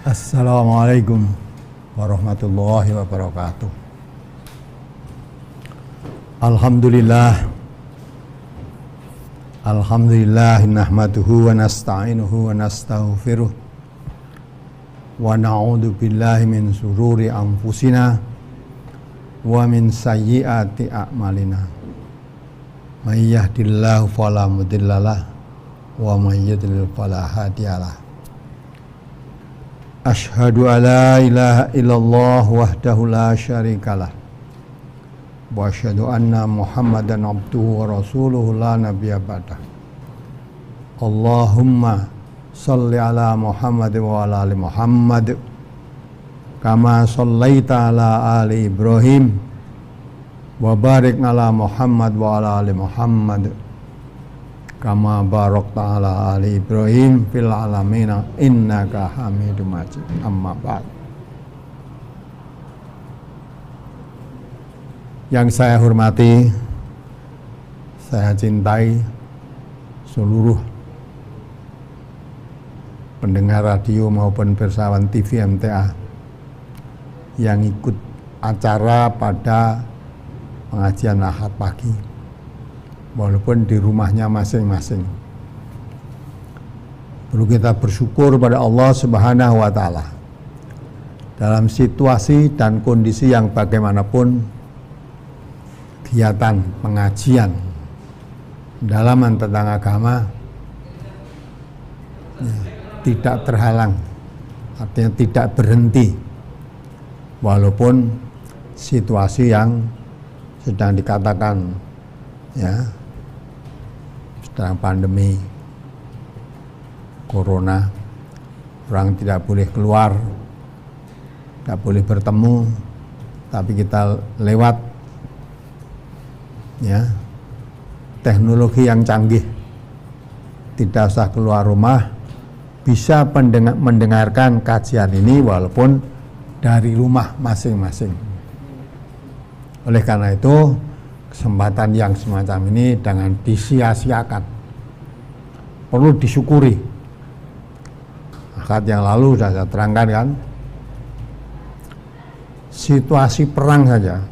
Assalamualaikum warahmatullahi wabarakatuh. Alhamdulillah nahmaduhu wa nasta'inuhu wa nastaghfiruh wa na'udzu billahi min sururi anfusina wa min sayyiati a'malina. May yahdihillahu fala mudhillalah wa may yudlil fala hadiyalah. Asyhadu an la ilaha illallah wahdahu la syarikalah wa asyhadu anna Muhammadan abduhu wa rasuluhu la nabiyya ba'dah. Allahumma shalli ala Muhammad wa ala ali Muhammad kama shallaita ala ali Ibrahim wa barik ala Muhammad wa ala ali Muhammad kama barakta ala ali Ibrahim fil alamina innaka Hamidum Majid. Amma ba'd. Yang saya hormati, saya cintai seluruh pendengar radio maupun pirsawan TV MTA yang ikut acara pada pengajian Ahad pagi, walaupun di rumahnya masing-masing. Perlu kita bersyukur pada Allah Subhanahu wa Ta'ala. Dalam situasi dan kondisi yang bagaimanapun, kegiatan pengajian dalaman tentang agama tidak terhalang, artinya tidak berhenti, walaupun situasi yang sedang dikatakan sedang pandemi corona, orang tidak boleh keluar, tidak boleh bertemu, tapi kita lewat teknologi yang canggih, tidak usah keluar rumah, bisa mendengarkan kajian ini walaupun dari rumah masing-masing. Oleh karena itu, kesempatan yang semacam ini jangan disia-siakan, perlu disyukuri. Akad yang lalu sudah saya terangkan kan, situasi perang saja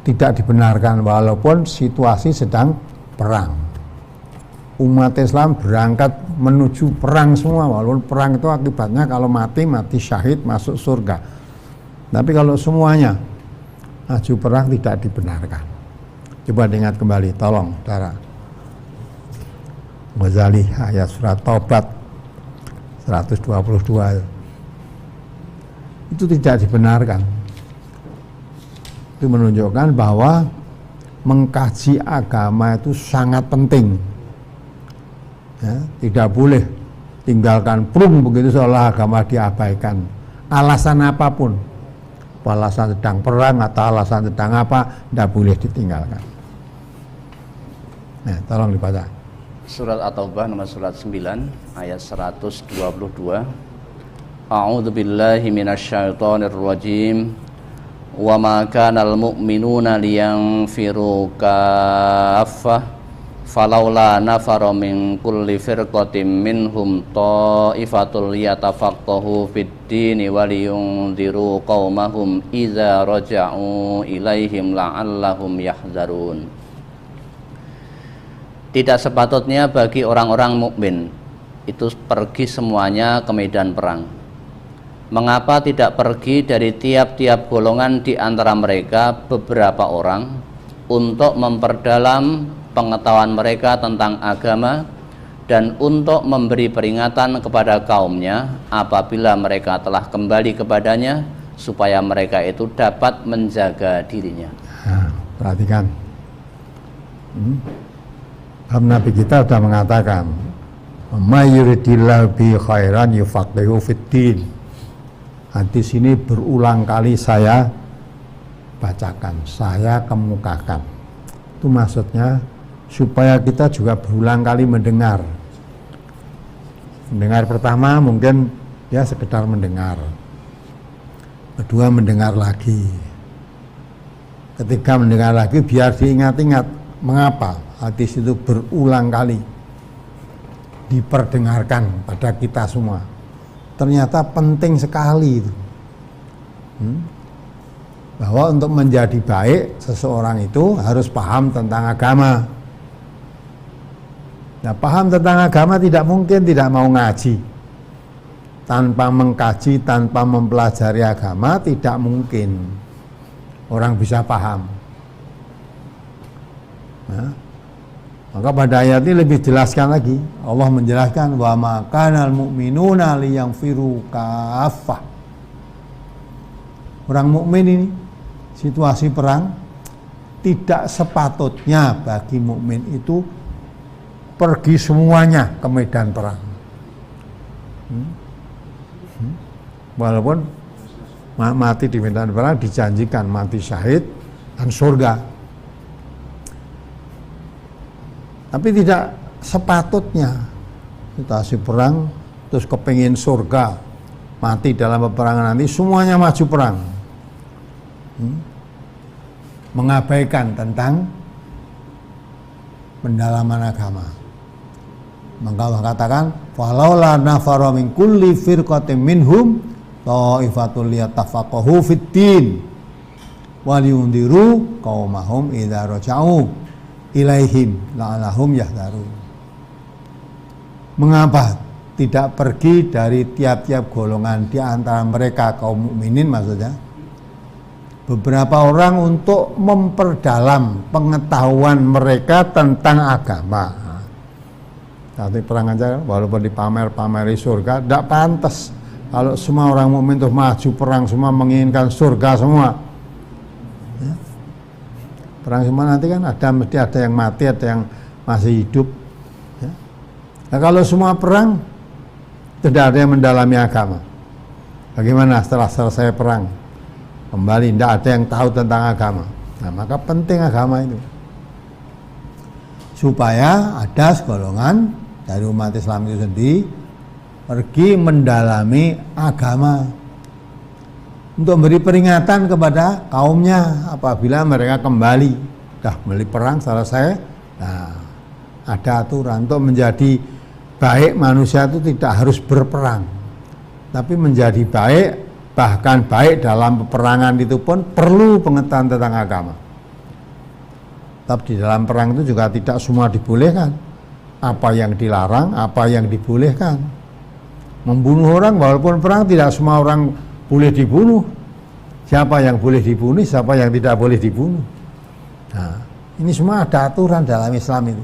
tidak dibenarkan walaupun situasi sedang perang. Umat Islam berangkat menuju perang semua, walaupun perang itu akibatnya kalau mati syahid masuk surga. Tapi kalau semuanya maju perang tidak dibenarkan. Coba diingat kembali, tolong saudara. Ghazali ayat surat Taubat 122 itu tidak dibenarkan. Itu menunjukkan bahwa mengkaji agama itu sangat penting. Tidak boleh tinggalkan prung begitu seolah agama diabaikan. Alasan apapun, alasan sedang perang atau alasan sedang apa, tidak boleh ditinggalkan. Nah, tolong dibaca. Surat At-Taubah nomor surat 9 ayat 122. A'udzu billahi minasyaitonir rajim. Wa ma kanal mu'minuna liyanfiru kaffah falaula nafara min kulli firqatin minhum ta'ifatul yatafaqahu fid dini wa liyunziru qaumahum idza raja'u ilaihim la'allahum yahzarun. Tidak sepatutnya bagi orang-orang mukmin itu pergi semuanya ke medan perang. Mengapa tidak pergi dari tiap-tiap golongan di antara mereka beberapa orang untuk memperdalam pengetahuan mereka tentang agama dan untuk memberi peringatan kepada kaumnya apabila mereka telah kembali kepadanya supaya mereka itu dapat menjaga dirinya. Nah, perhatikan. Nabi kita sudah mengatakan, "May yuridillahu bi khairan yufaqihu fid din." Hadis ini berulang kali saya bacakan, saya kemukakan. Itu maksudnya supaya kita juga berulang kali mendengar. Mendengar pertama mungkin ya sekedar mendengar. Kedua mendengar lagi. Ketika mendengar lagi biar diingat-ingat mengapa hadis itu berulang kali. diperdengarkan pada kita semua. Ternyata penting sekali itu. Bahwa untuk menjadi baik seseorang itu harus paham tentang agama. Nah, paham tentang agama tidak mungkin tidak mau ngaji. Tanpa mengkaji, tanpa mempelajari agama tidak mungkin orang bisa paham. Nah, maka pada ayat ini lebih jelaskan lagi. Allah menjelaskan wa ma kanal mu'minuna liyanfiru kaffah. Orang mukmin ini situasi perang tidak sepatutnya bagi mukmin itu pergi semuanya ke medan perang. Walaupun mati di medan perang dijanjikan mati syahid dan surga. Tapi tidak sepatutnya situasi perang terus kepingin surga, mati dalam peperangan nanti semuanya maju perang. Mengabaikan tentang pendalaman agama. Maka Allah katakan falaula nafara min kulli firqatin minhum ta'ifatul liyatafaqahu fid-din wa liyundiru qaumahum idza raja'u ilaihim la'allahum yahdharun. Mengapa tidak pergi dari tiap-tiap golongan di antara mereka kaum mukminin maksudnya beberapa orang untuk memperdalam pengetahuan mereka tentang agama. Nanti perang aja walaupun dipamer-pameri surga tidak pantas. Kalau semua orang mukmin itu maju perang semua menginginkan surga semua. Ya. Perang semua nanti kan mesti ada yang mati, ada yang masih hidup. Ya. Nah, kalau semua perang tidak ada yang mendalami agama. Bagaimana setelah selesai perang? Kembali tidak ada yang tahu tentang agama. Nah, maka penting agama itu supaya ada segolongan dari umat Islam itu sendiri pergi mendalami agama untuk beri peringatan kepada kaumnya apabila mereka kembali dah beli perang selesai. Nah, ada aturan untuk menjadi baik manusia itu tidak harus berperang, tapi menjadi baik bahkan baik dalam peperangan itu pun perlu pengetahuan tentang agama. Tapi di dalam perang itu juga tidak semua dibolehkan. Apa yang dilarang, apa yang dibolehkan. Membunuh orang walaupun perang tidak semua orang boleh dibunuh. Siapa yang boleh dibunuh, siapa yang tidak boleh dibunuh. Nah, ini semua ada aturan dalam Islam itu.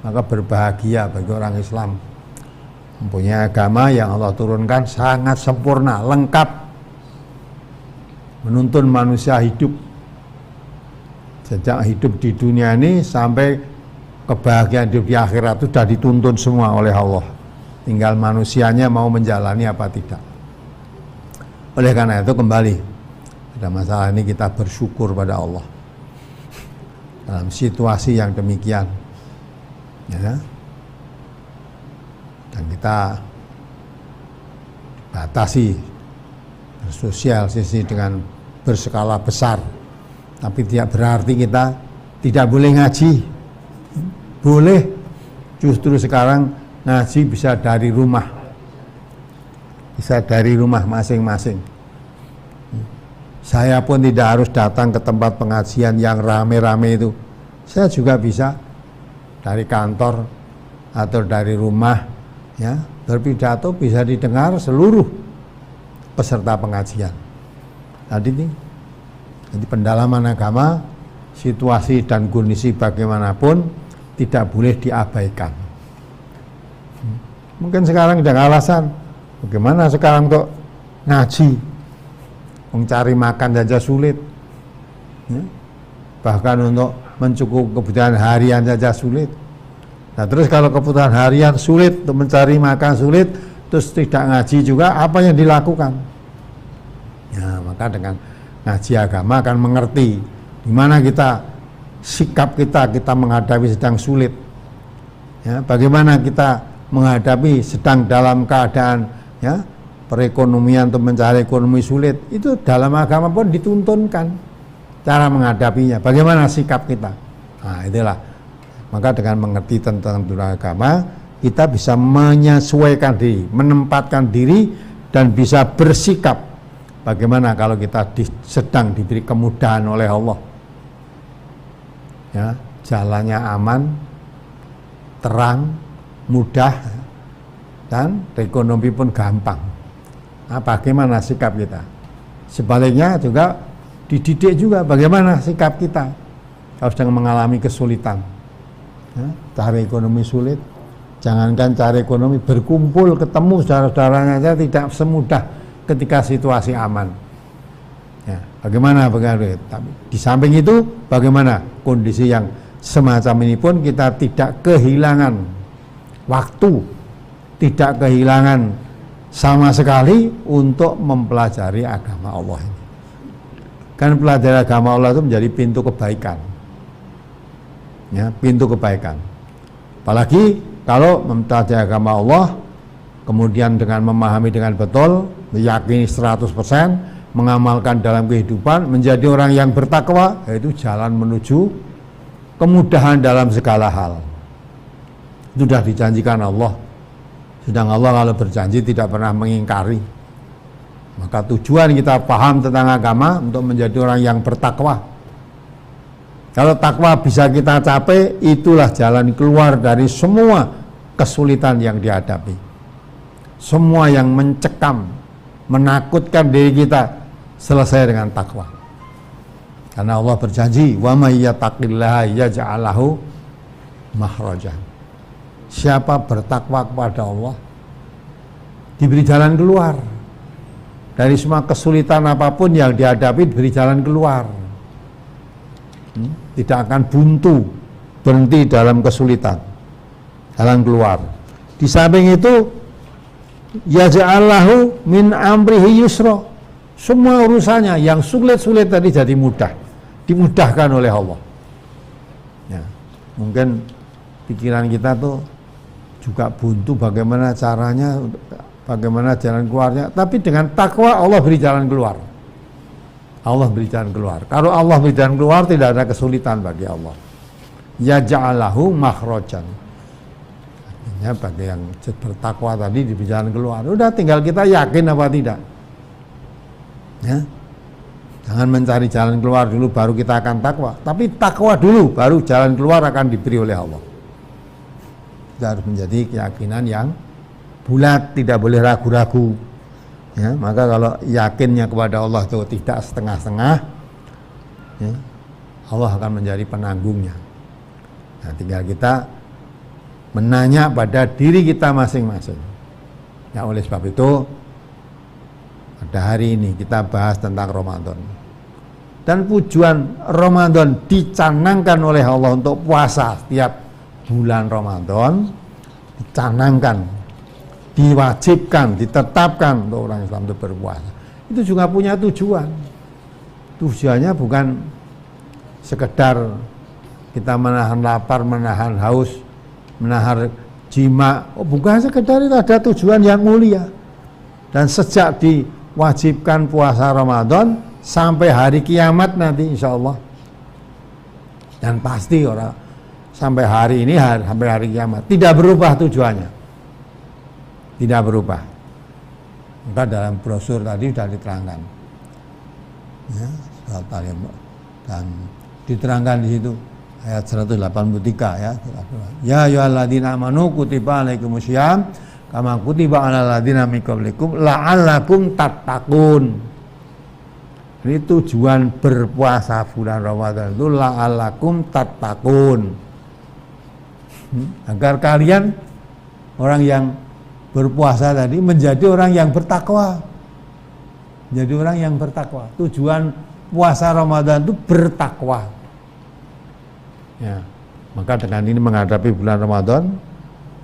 Maka berbahagia bagi orang Islam mempunyai agama yang Allah turunkan sangat sempurna, lengkap, menuntun manusia hidup sejak hidup di dunia ini sampai kebahagiaan hidup di akhirat itu sudah dituntun semua oleh Allah. Tinggal manusianya mau menjalani apa tidak. Oleh karena itu kembali pada masalah ini kita bersyukur pada Allah dalam situasi yang demikian, ya. Dan kita batasi bersosial sisi dengan berskala besar, tapi tidak berarti kita tidak boleh ngaji. Boleh, justru sekarang ngaji bisa dari rumah, masing-masing. Saya pun tidak harus datang ke tempat pengajian yang rame-rame itu. Saya juga bisa dari kantor atau dari rumah, ya, berpidato bisa didengar seluruh peserta pengajian. Jadi pendalaman agama, situasi dan kondisi bagaimanapun tidak boleh diabaikan. Mungkin sekarang ada alasan, bagaimana sekarang kok ngaji, mencari makan saja sulit, ya? Bahkan untuk mencukupi kebutuhan harian saja sulit. Nah, terus kalau kebutuhan harian sulit, untuk mencari makan sulit, terus tidak ngaji juga, apa yang dilakukan? Ya, maka dengan ngaji agama akan mengerti di mana sikap kita menghadapi sedang sulit. Ya, bagaimana kita menghadapi sedang dalam keadaan, ya, perekonomian untuk mencari ekonomi sulit. Itu dalam agama pun dituntunkan cara menghadapinya. Bagaimana sikap kita? Nah, itulah. Maka dengan mengerti tentang agama, kita bisa menyesuaikan diri, menempatkan diri, dan bisa bersikap. Bagaimana kalau kita sedang diberi kemudahan oleh Allah, ya, jalannya aman, terang, mudah, dan ekonomi pun gampang. Nah, bagaimana sikap kita? Sebaliknya juga dididik juga bagaimana sikap kita kalau sedang mengalami kesulitan, ya, cari ekonomi sulit. Jangankan cari ekonomi, berkumpul ketemu saudara-saudaranya saja tidak semudah ketika situasi aman. Ya, bagaimana? Tapi di samping itu, bagaimana kondisi yang semacam ini pun kita tidak kehilangan waktu, tidak kehilangan sama sekali untuk mempelajari agama Allah ini. Kan pelajari agama Allah itu menjadi pintu kebaikan, ya, pintu kebaikan. Apalagi kalau mempelajari agama Allah, kemudian dengan memahami dengan betul, meyakini 100%, mengamalkan dalam kehidupan, menjadi orang yang bertakwa, yaitu jalan menuju kemudahan dalam segala hal. Sudah dijanjikan Allah. Sedang Allah kalau berjanji tidak pernah mengingkari. Maka tujuan kita paham tentang agama untuk menjadi orang yang bertakwa. Kalau takwa bisa kita capai, itulah jalan keluar dari semua kesulitan yang dihadapi. Semua yang mencekam, menakutkan diri kita, selesai dengan takwa. Karena Allah berjanji, wa may yattaqillaha yaj'al lahu makhraja. Siapa bertakwa kepada Allah, diberi jalan keluar. Dari semua kesulitan apapun yang dihadapi, diberi jalan keluar. Tidak akan buntu, berhenti dalam kesulitan, jalan keluar. Di samping itu, yaj'allahu min amrihi yusra. Semua urusannya yang sulit-sulit tadi jadi mudah, dimudahkan oleh Allah. Ya, mungkin pikiran kita tuh juga buntu bagaimana caranya, bagaimana jalan keluarnya. Tapi dengan takwa Allah beri jalan keluar. Allah beri jalan keluar. Kalau Allah beri jalan keluar, tidak ada kesulitan bagi Allah. Ya ja'alahu makhrajan. Artinya bagi yang bertakwa tadi diberi jalan keluar. Udah tinggal kita yakin apa tidak. Ya. Jangan mencari jalan keluar dulu baru kita akan takwa. Tapi takwa dulu baru jalan keluar akan diberi oleh Allah. Kita harus menjadi keyakinan yang bulat, tidak boleh ragu-ragu. Ya, maka kalau yakinnya kepada Allah itu tidak setengah-setengah, ya, Allah akan menjadi penanggungnya. Nah, tinggal kita menanya pada diri kita masing-masing. Ya, oleh sebab itu pada hari ini kita bahas tentang Ramadan. Dan tujuan Ramadan dicanangkan oleh Allah untuk puasa setiap bulan Ramadan, dicanangkan, diwajibkan, ditetapkan untuk orang Islam itu berpuasa. Itu juga punya tujuan. Tujuannya bukan sekedar kita menahan lapar, menahan haus, menahan jima. Oh, bukan sekedar itu, ada tujuan yang mulia. Dan sejak diwajibkan puasa Ramadan sampai hari kiamat nanti insya Allah. Dan pasti orang sampai hari ini, sampai hari kiamat tidak berubah tujuannya. Tidak berubah. Maka dalam brosur tadi sudah diterangkan, ya, dan diterangkan di situ ayat 183 ya. Ya ayyuhalladzina amanu kutiba alaikumusiyam kama kutiba alal ladzina min qablikum la'allakum tattaqun. Ini tujuan berpuasa bulan Ramadan itu la'allakum tattaqun. Agar kalian orang yang berpuasa tadi menjadi orang yang bertakwa. Menjadi orang yang bertakwa. Tujuan puasa Ramadan itu bertakwa. Ya. Maka dengan ini menghadapi bulan Ramadan,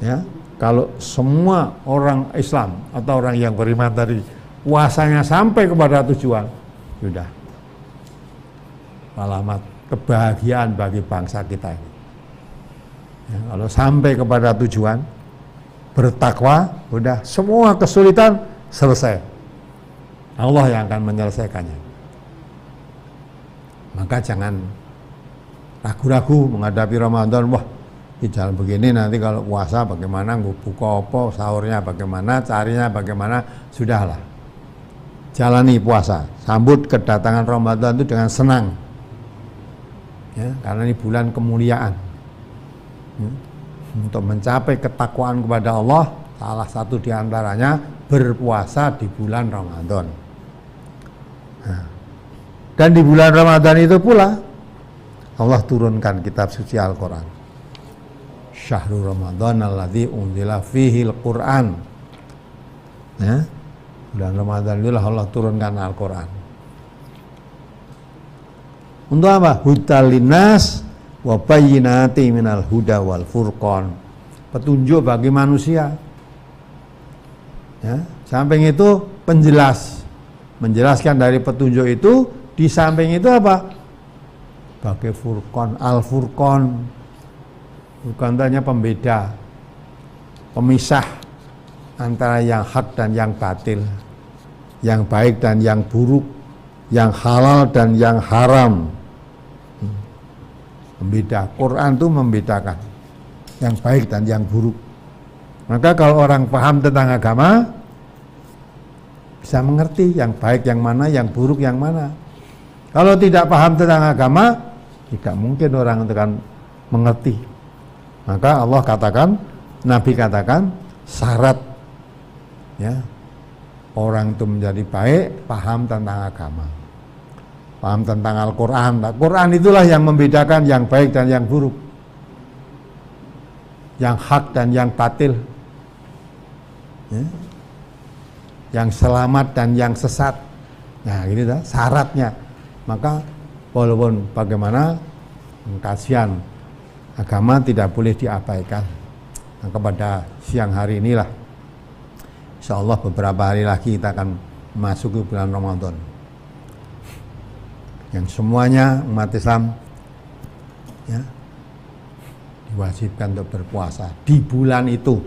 ya, kalau semua orang Islam atau orang yang beriman tadi puasanya sampai kepada tujuan, sudah alamat kebahagiaan bagi bangsa kita ini. Ya, kalau sampai kepada tujuan bertakwa, udah semua kesulitan selesai. Allah yang akan menyelesaikannya. Maka jangan ragu-ragu menghadapi Ramadan. Wah, Di jalan begini nanti kalau puasa bagaimana, buka apa, sahurnya bagaimana, carinya bagaimana, sudahlah. Jalani puasa, sambut kedatangan Ramadan itu dengan senang. Ya, karena ini bulan kemuliaan. Ya, untuk mencapai ketakwaan kepada Allah, salah satu diantaranya berpuasa di bulan Ramadan. Nah, dan di bulan Ramadan itu pula Allah turunkan kitab suci Al-Quran. Syahrul Ramadan alladzi unzila fihil Qur'an. Ya, bulan Ramadan itulah Allah turunkan Al-Quran. Untuk apa? Hudal linnas wa bayyinati minal huda wal furqan. Petunjuk bagi manusia. Ya, samping itu penjelas. Menjelaskan dari petunjuk itu, di samping itu apa? Bagi furqan, al-furqan. Bukan hanya pembeda, pemisah antara yang hak dan yang batil, yang baik dan yang buruk, yang halal dan yang haram. Membeda. Quran itu membedakan yang baik dan yang buruk. Maka kalau orang paham tentang agama, bisa mengerti yang baik yang mana, yang buruk yang mana. Kalau tidak paham tentang agama, tidak mungkin orang itu akan mengerti. Maka Allah katakan, Nabi katakan, syarat ya orang itu menjadi baik, paham tentang agama, paham tentang Al-Quran. Al-Quran itulah yang membedakan yang baik dan yang buruk, yang hak dan yang batil, ya, yang selamat dan yang sesat. Nah, ini syaratnya. Maka walaupun bagaimana, kasihan, agama tidak boleh diabaikan. Nah, kepada siang hari inilah, insya Allah beberapa hari lagi kita akan masuk ke bulan Ramadan, yang semuanya umat Islam ya, diwajibkan untuk berpuasa di bulan itu.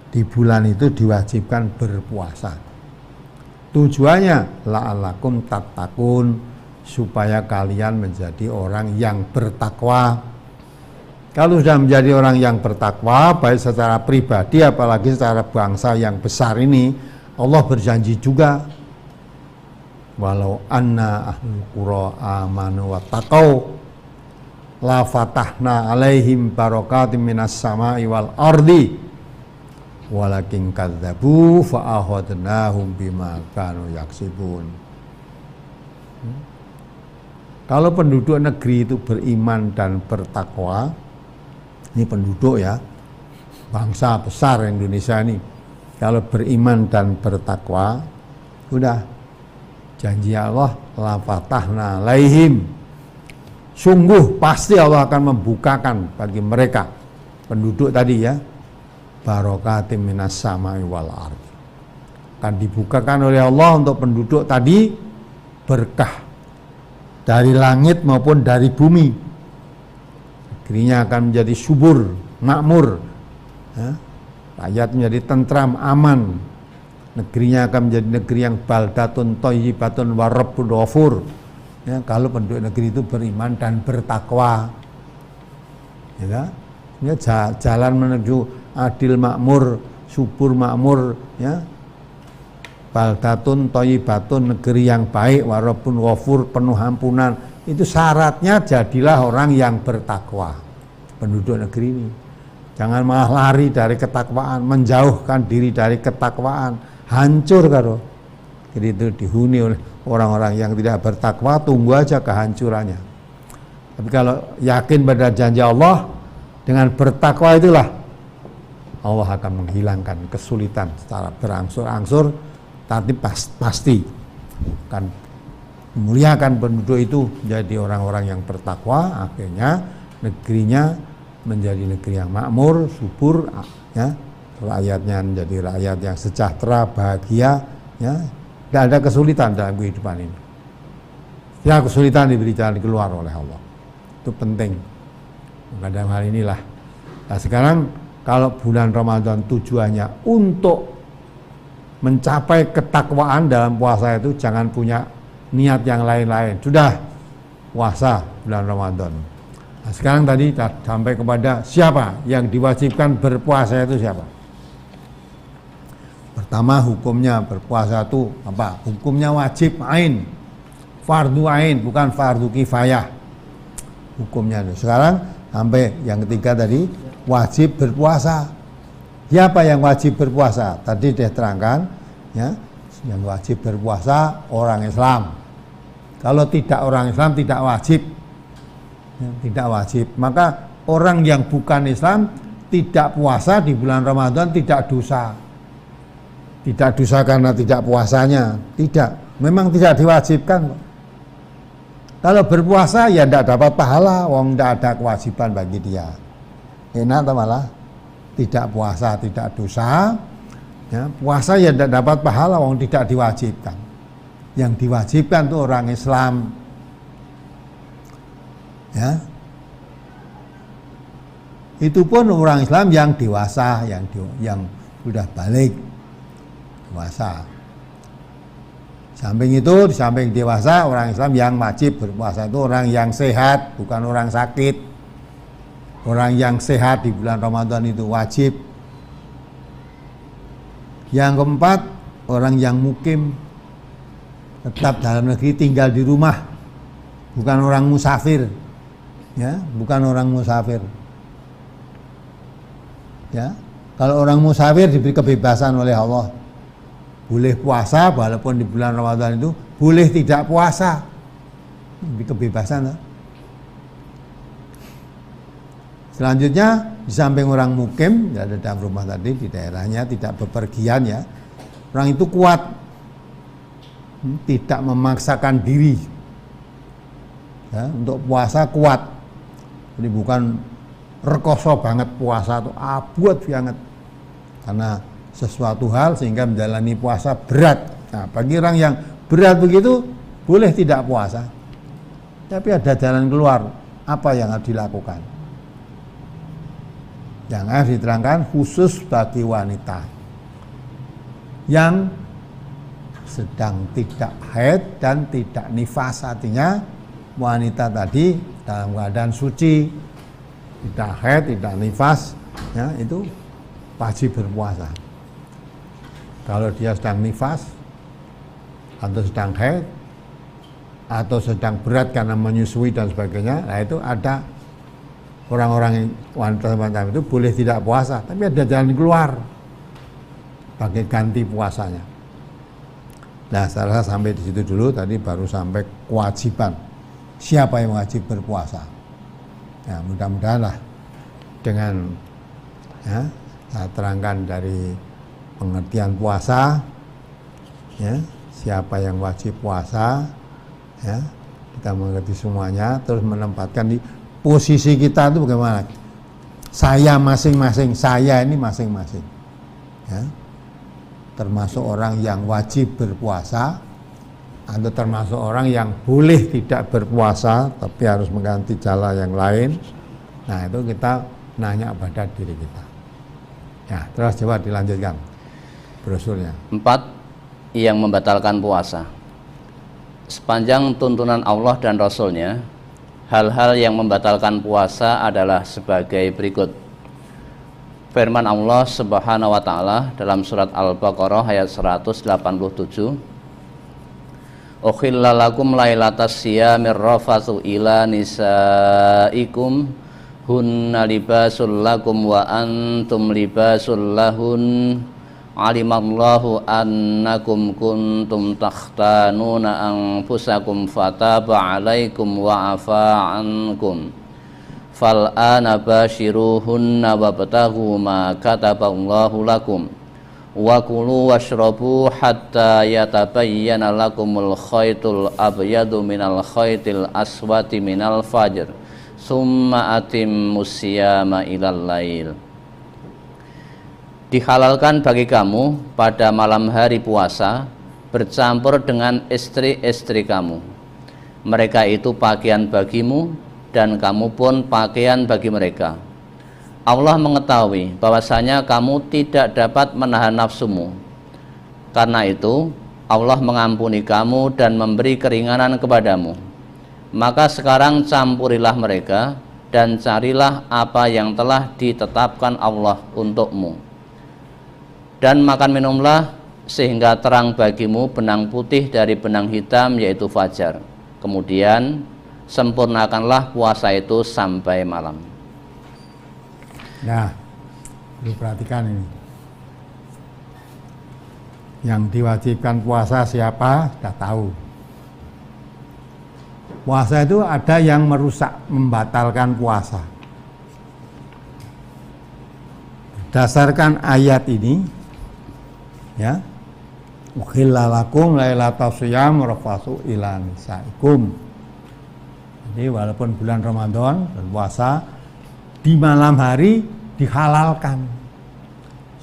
Di bulan itu diwajibkan berpuasa. Tujuannya la'allakum tattaqun, supaya kalian menjadi orang yang bertakwa. Kalau sudah menjadi orang yang bertakwa, baik secara pribadi apalagi secara bangsa yang besar ini, Allah berjanji juga, walau anna ahlul qura amanu wattaqau la fatahna alaihim barakatim minas sama'i wal ardi walakin kadzabu fa akhadnahum bima kanu yaksibun. Kalau penduduk negeri itu beriman dan bertakwa, ini penduduk ya, bangsa besar Indonesia ini, kalau beriman dan bertakwa, udah janji Allah, la fatahna alaihim, sungguh pasti Allah akan membukakan bagi mereka penduduk tadi ya, barakatim minas sama'i wal ardi, akan dibukakan oleh Allah untuk penduduk tadi berkah dari langit maupun dari bumi. Negerinya akan menjadi subur, makmur, ya, rakyat menjadi tentram, aman. Negerinya akan menjadi negeri yang baldatun thayyibatun wa rabbun ghafur. Ya, kalau penduduk negeri itu beriman dan bertakwa, ya, jalan menuju adil makmur, subur makmur, ya, baldatun thayyibatun, negeri yang baik, wa rabbun ghafur, penuh ampunan. Itu syaratnya jadilah orang yang bertakwa, penduduk negeri ini. Jangan malah lari dari ketakwaan, menjauhkan diri dari ketakwaan, hancur karo. Jadi itu dihuni oleh orang-orang yang tidak bertakwa, tunggu aja kehancurannya. Tapi kalau yakin pada janji Allah, dengan bertakwa itulah Allah akan menghilangkan kesulitan secara berangsur-angsur, tapi pasti akan memuliakan penduduk itu menjadi orang-orang yang bertakwa. Akhirnya negerinya menjadi negeri yang makmur, subur, ya, rakyatnya menjadi rakyat yang sejahtera, bahagia, ya, tidak ada kesulitan dalam kehidupan ini. Ya, kesulitan diberi jalan keluar oleh Allah, itu penting. Maka dalam hal inilah, nah sekarang kalau bulan Ramadan tujuannya untuk mencapai ketakwaan dalam puasa itu, jangan punya niat yang lain-lain. Sudah puasa bulan Ramadan, Nah, sekarang tadi sampai kepada siapa yang diwajibkan berpuasa itu siapa? Pertama, hukumnya berpuasa itu apa? Hukumnya wajib ain, fardu ain, bukan fardu kifayah. Hukumnya itu. Sekarang sampai yang ketiga tadi, wajib berpuasa. Siapa yang wajib berpuasa? Tadi dia terangkan, ya, yang wajib berpuasa orang Islam. Kalau tidak orang Islam tidak wajib, ya, tidak wajib. Maka orang yang bukan Islam tidak puasa di bulan Ramadan tidak dosa. Tidak dosa karena tidak puasanya, tidak. Memang tidak diwajibkan. Kalau berpuasa ya tidak dapat pahala, wong tidak ada kewajiban bagi dia. Enak atau malah tidak puasa tidak dosa, ya, puasa ya tidak dapat pahala, wong tidak diwajibkan. Yang diwajibkan itu orang Islam, ya. Itu pun orang Islam yang dewasa, yang sudah balik dewasa. Samping itu, di samping dewasa, orang Islam yang wajib berpuasa itu orang yang sehat, bukan orang sakit. Orang yang sehat di bulan Ramadan itu wajib. Yang keempat, orang yang mukim, tetap dalam negeri, tinggal di rumah, bukan orang musafir, ya, bukan orang musafir. Ya, kalau orang musafir diberi kebebasan oleh Allah. Boleh puasa walaupun di bulan Ramadan itu, boleh tidak puasa. Ini kebebasan. Selanjutnya, di samping orang mukim, ada dalam rumah tadi, di daerahnya, tidak bepergian ya. Orang itu kuat, tidak memaksakan diri. Ya, untuk puasa kuat. Jadi bukan rekoso banget puasa itu, abot banget. Karena sesuatu hal sehingga menjalani puasa berat. Nah, bagi orang yang berat begitu boleh tidak puasa, tapi ada jalan keluar. Apa yang harus dilakukan? Yang harus diterangkan khusus bagi wanita yang sedang tidak haid dan tidak nifas, artinya wanita tadi dalam keadaan suci, tidak haid, tidak nifas, ya, itu wajib berpuasa. Kalau dia sedang nifas atau sedang haid atau sedang berat karena menyusui dan sebagainya, nah itu ada orang-orang wanita semacam itu boleh tidak puasa, tapi ada jalan keluar pakai ganti puasanya. Nah, saya rasa sampai di situ dulu, tadi baru sampai kewajiban siapa yang wajib berpuasa. Ya, mudah-mudahan lah dengan, ya, saya terangkan dari pengertian puasa, ya, siapa yang wajib puasa, ya, kita mengerti semuanya, terus menempatkan di posisi kita itu bagaimana. Saya masing-masing, saya ini masing-masing, ya, termasuk orang yang wajib berpuasa atau termasuk orang yang boleh tidak berpuasa tapi harus mengganti jalan yang lain. Nah, itu kita nanya pada diri kita. Ya, terus coba dilanjutkan brosurnya. 4. Yang membatalkan puasa. Sepanjang tuntunan Allah dan Rasul-Nya, hal-hal yang membatalkan puasa adalah sebagai berikut. Firman Allah Subhanahu wa taala dalam surat Al-Baqarah ayat 187, "Ukhilla lakum lailatas siyamir rafatsu ila nisaikum hunna libasul lakum wa antum libasul lahun. Alimallahu annakum kuntum takhtanuna anfusakum fataba alaikum wa afa ankum. Fal'ana bashiruhunna wabtaghu ma kataballahu lakum. Wa kulu washrabu hatta yatabayyana lakumul khaytul abyadu minal khaytil aswati minal fajr. Summa atimmus siyama ilal lail." Dihalalkan bagi kamu pada malam hari puasa bercampur dengan istri-istri kamu. Mereka itu pakaian bagimu dan kamu pun pakaian bagi mereka. Allah mengetahui bahwasanya kamu tidak dapat menahan nafsumu. Karena itu Allah mengampuni kamu dan memberi keringanan kepadamu. Maka sekarang campurilah mereka dan carilah apa yang telah ditetapkan Allah untukmu. Dan makan minumlah sehingga terang bagimu benang putih dari benang hitam, yaitu fajar. Kemudian sempurnakanlah puasa itu sampai malam. Nah, perhatikan ini. Yang diwajibkan puasa siapa? Sudah tahu. Puasa itu ada yang merusak, membatalkan puasa. Berdasarkan ayat ini, ya, uhilla lakum lailatal shiyam rafathu ila nisaikum. Jadi walaupun bulan Ramadan berpuasa, di malam hari dihalalkan.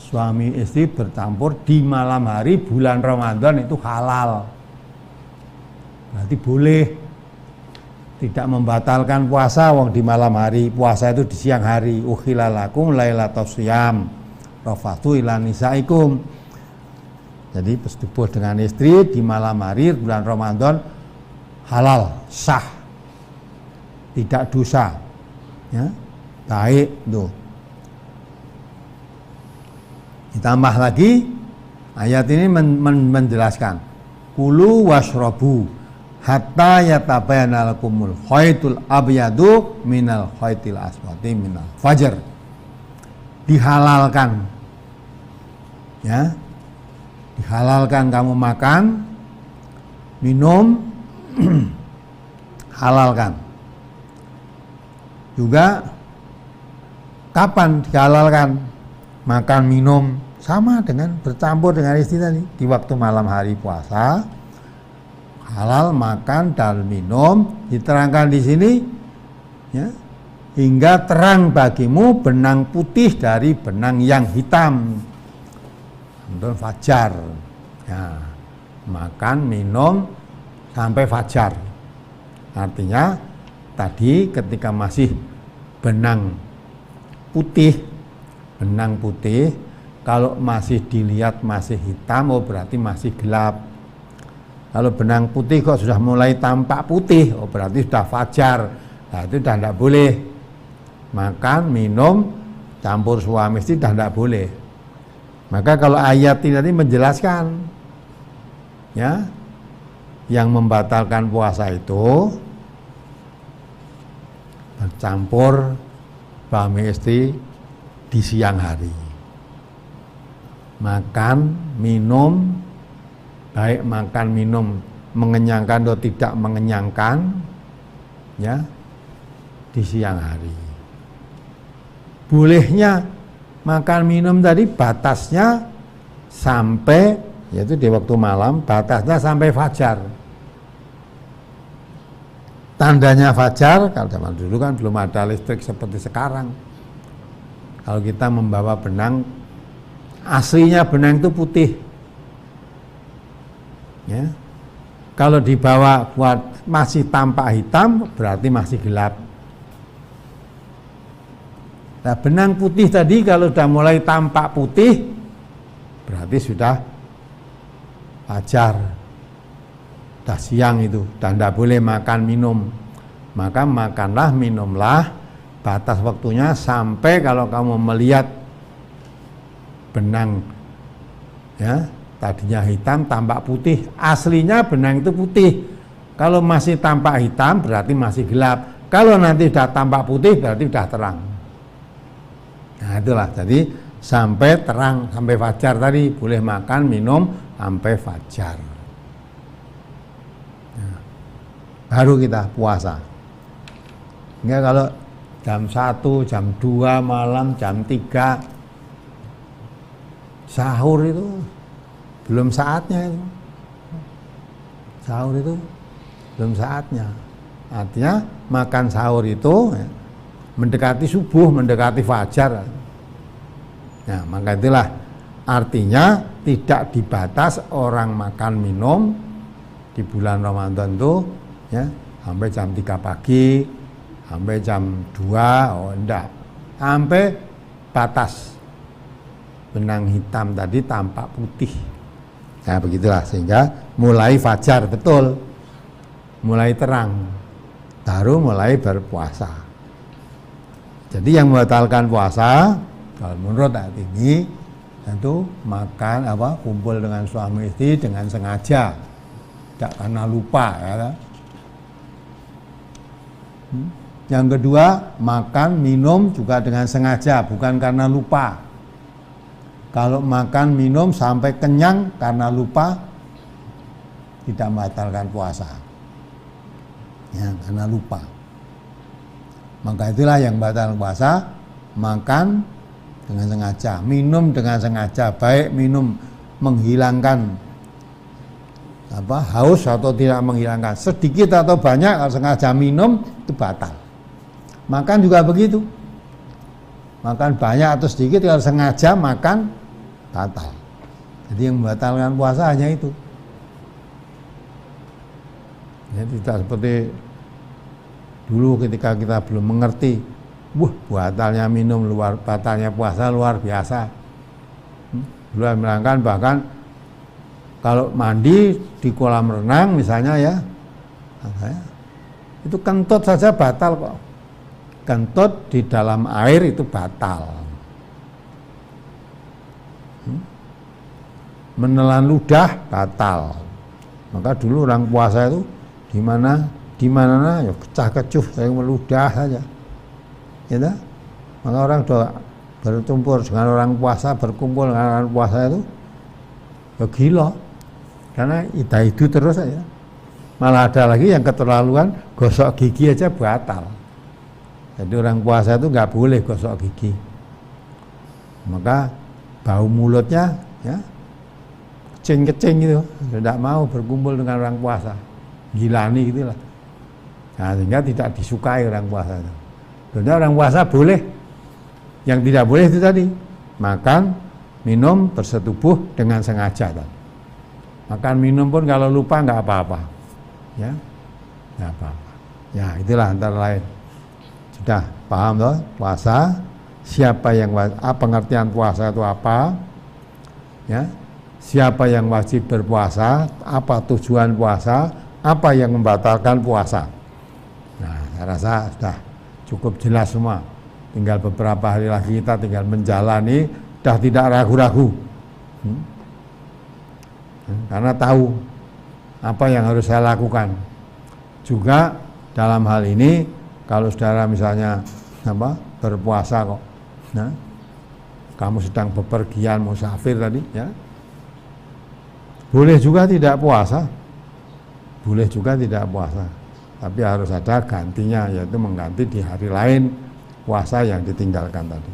Suami istri bercampur di malam hari bulan Ramadan itu halal. Berarti boleh. Tidak membatalkan puasa wong di malam hari, puasa itu di siang hari. Uhilla lakum lailatal shiyam rafathu ila nisaikum. Jadi bersetubuh dengan istri di malam hari bulan Ramadan halal, sah. Tidak dosa. Ya. Baik tuh. Ditambah lagi ayat ini menjelaskan kulu washrabu hatta yatabayyana lakumul khaytul abyadu minal khaytil aswadi minal fajr. Dihalalkan, ya, dihalalkan kamu makan, minum, halalkan. Juga kapan dihalalkan makan minum, sama dengan bercampur dengan istri tadi di waktu malam hari puasa. Halal makan dan minum, diterangkan di sini, ya, hingga terang bagimu benang putih dari benang yang hitam, untuk fajar. Ya, makan minum sampai fajar. Artinya tadi ketika masih benang putih, kalau masih dilihat masih hitam, oh berarti masih gelap. Kalau benang putih kok sudah mulai tampak putih, oh berarti sudah fajar. Nah itu sudah tidak boleh. Makan, minum, campur suami istri sudah tidak boleh. Maka kalau ayat ini menjelaskan, ya, yang membatalkan puasa itu bercampur suami istri di siang hari. Makan, minum, baik makan minum mengenyangkan atau tidak mengenyangkan, ya, di siang hari. Bolehnya makan minum tadi batasnya sampai, yaitu di waktu malam, batasnya sampai fajar. Tandanya fajar, kalau zaman dulu kan belum ada listrik seperti sekarang. Kalau kita membawa benang, aslinya benang itu putih. Ya. Kalau dibawa buat masih tampak hitam, berarti masih gelap. Nah, benang putih tadi kalau sudah mulai tampak putih, berarti sudah fajar, sudah siang itu, dan tidak boleh makan minum. Maka makanlah, minumlah, batas waktunya sampai kalau kamu melihat benang, ya, tadinya hitam tampak putih, aslinya benang itu putih. Kalau masih tampak hitam berarti masih gelap. Kalau nanti sudah tampak putih berarti sudah terang. Nah itulah, jadi sampai terang, sampai fajar tadi boleh makan, minum sampai fajar. Nah, baru kita puasa. Enggak kalau jam 1, jam 2 malam, jam 3 sahur itu belum saatnya itu. Sahur itu belum saatnya. Artinya makan sahur itu ya, mendekati subuh, mendekati fajar. Nah, maka itulah artinya tidak dibatas orang makan minum di bulan Ramadan itu ya, sampai jam 3 pagi, sampai jam 2, oh enggak. Sampai batas benang hitam tadi tampak putih. Nah, begitulah, sehingga mulai fajar betul, mulai terang, baru mulai berpuasa. Jadi yang membatalkan puasa kalau menurut ayat ini tentu makan kumpul dengan suami istri dengan sengaja, tidak karena lupa ya. Yang kedua, makan minum juga dengan sengaja, bukan karena lupa. Kalau makan minum sampai kenyang karena lupa, tidak membatalkan puasa. Ya, karena lupa. Maka itulah yang batal puasa, makan dengan sengaja, minum dengan sengaja, baik minum menghilangkan haus atau tidak menghilangkan, sedikit atau banyak, kalau sengaja minum itu batal. Makan juga begitu, makan banyak atau sedikit kalau sengaja makan batal. Jadi yang membatalkan puasa hanya itu. Ya, tidak seperti dulu ketika kita belum mengerti, batalnya minum batalnya puasa luar biasa. Dulu melangkan bahkan kalau mandi di kolam renang misalnya ya, itu kentut saja batal kok. Kentut di dalam air itu batal. Menelan ludah batal. Maka dulu orang puasa itu di mana ya kecah kecuh kayak meludah saja. Ya, maka orang sudah bertumpur dengan orang puasa, berkumpul dengan orang puasa itu ya gila. Karena itu terus saja. Malah ada lagi yang keterlaluan, gosok gigi aja batal. Jadi orang puasa itu nggak boleh gosok gigi. Maka bau mulutnya ya kecing-kecing gitu, tidak mau berkumpul dengan orang puasa. Gilani gitulah. Nah, sehingga tidak disukai orang puasa itu. Sebenarnya orang puasa boleh. Yang tidak boleh itu tadi, makan, minum, bersetubuh dengan sengaja. Makan minum pun kalau lupa nggak apa-apa. Ya, nggak apa-apa. Ya, itulah antara lain. Sudah paham toh puasa? Siapa yang pengertian puasa itu apa? Ya, siapa yang wajib berpuasa? Apa tujuan puasa? Apa yang membatalkan puasa? Nah, saya rasa sudah cukup jelas semua. Tinggal beberapa hari lagi kita tinggal menjalani, sudah tidak ragu-ragu. Karena tahu apa yang harus saya lakukan. Juga dalam hal ini, kalau saudara misalnya berpuasa kok, nah, kamu sedang bepergian musafir tadi, ya, boleh juga tidak puasa, boleh juga tidak puasa, tapi harus ada gantinya, yaitu mengganti di hari lain puasa yang ditinggalkan tadi.